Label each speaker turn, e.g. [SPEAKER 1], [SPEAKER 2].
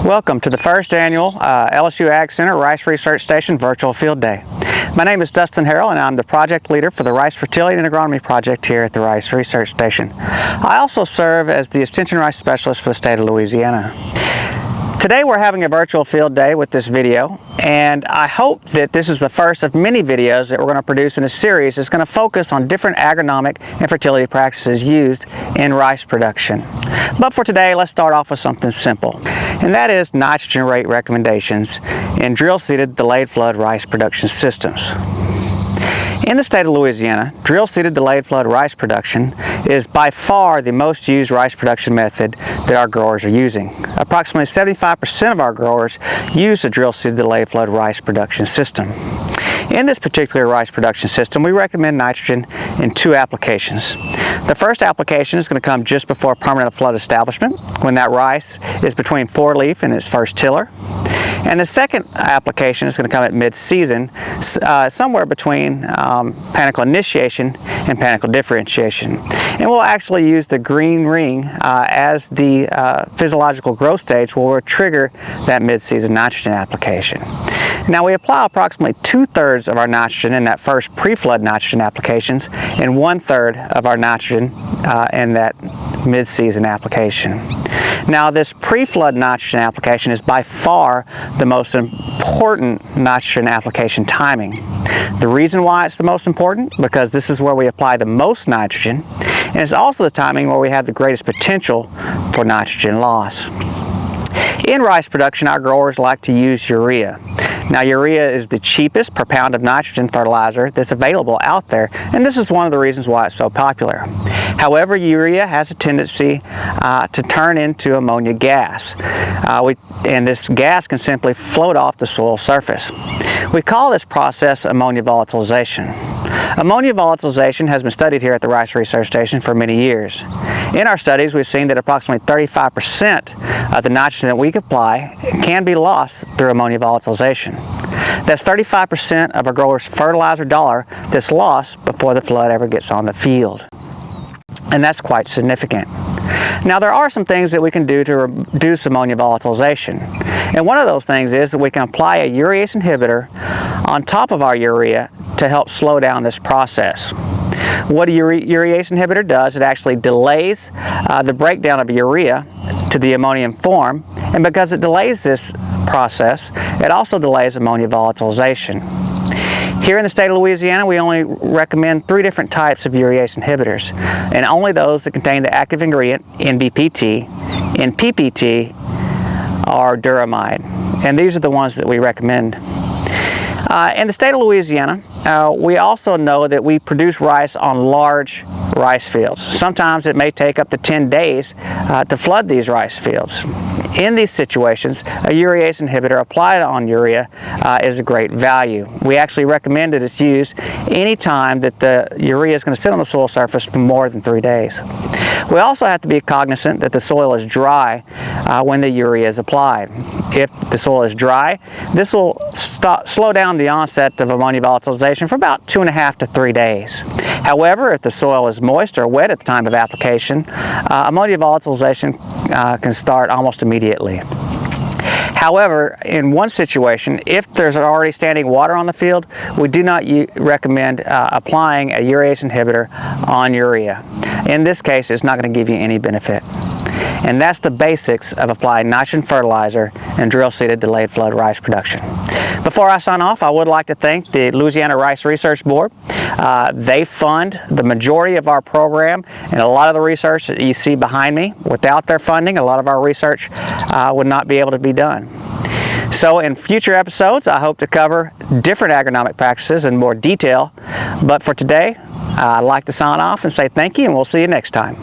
[SPEAKER 1] Welcome to the first annual LSU Ag Center Rice Research Station Virtual Field Day. My name is Dustin Harrell and I'm the project leader for the Rice Fertility and Agronomy Project here at the Rice Research Station. I also serve as the Extension Rice Specialist for the state of Louisiana. Today we're having a virtual field day with this video, and I hope that this is the first of many videos that we're going to produce in a series that's going to focus on different agronomic and fertility practices used in rice production. But for today, let's start off with something simple, and that is nitrogen rate recommendations in drill-seeded delayed flood rice production systems. In the state of Louisiana, drill-seeded delayed flood rice production is by far the most used rice production method that our growers are using. Approximately 75% of our growers use a drill-seeded delayed flood rice production system. In this particular rice production system, we recommend nitrogen in two applications. The first application is going to come just before permanent flood establishment, when that rice is between fore-leaf and its first tiller. And the second application is going to come at mid-season, somewhere between panicle initiation and panicle differentiation. And we'll actually use the green ring as the physiological growth stage where we'll trigger that mid-season nitrogen application. Now we apply approximately 2/3 of our nitrogen in that first pre-flood nitrogen applications and 1/3 of our nitrogen in that mid-season application. Now this pre-flood nitrogen application is by far the most important nitrogen application timing. The reason why it's the most important, because this is where we apply the most nitrogen, and it's also the timing where we have the greatest potential for nitrogen loss. In rice production, our growers like to use urea. Now urea is the cheapest per pound of nitrogen fertilizer that's available out there, and this is one of the reasons why it's so popular. However, urea has a tendency to turn into ammonia gas, and this gas can simply float off the soil surface. We call this process ammonia volatilization. Ammonia volatilization has been studied here at the Rice Research Station for many years. In our studies, we've seen that approximately 35% of the nitrogen that we apply can be lost through ammonia volatilization. That's 35% of our growers' fertilizer dollar that's lost before the flood ever gets on the field. And that's quite significant. Now there are some things that we can do to reduce ammonia volatilization. And one of those things is that we can apply a urease inhibitor on top of our urea to help slow down this process. What a urease inhibitor does, it actually delays the breakdown of urea to the ammonium form, and because it delays this process, it also delays ammonia volatilization. Here in the state of Louisiana, we only recommend 3 different types of urease inhibitors, and only those that contain the active ingredient NBPT, NPPT, or duramide. And these are the ones that we recommend. In the state of Louisiana, we also know that we produce rice on large rice fields. Sometimes it may take up to 10 days to flood these rice fields. In these situations, a urease inhibitor applied on urea is a great value. We actually recommend that it's used any time that the urea is going to sit on the soil surface for more than 3 days. We also have to be cognizant that the soil is dry when the urea is applied. If the soil is dry, this will slow down the onset of ammonia volatilization for about 2.5 to 3 days. However, if the soil is moist or wet at the time of application, ammonia volatilization can start almost immediately. However, in one situation, if there's already standing water on the field, we do not recommend applying a urease inhibitor on urea. In this case, it's not going to give you any benefit. And that's the basics of applying nitrogen fertilizer in drill-seeded delayed flood rice production. Before I sign off, I would like to thank the Louisiana Rice Research Board. They fund the majority of our program and a lot of the research that you see behind me. Without their funding, a lot of our research would not be able to be done. So in future episodes, I hope to cover different agronomic practices in more detail. But for today, I'd like to sign off and say thank you, and we'll see you next time.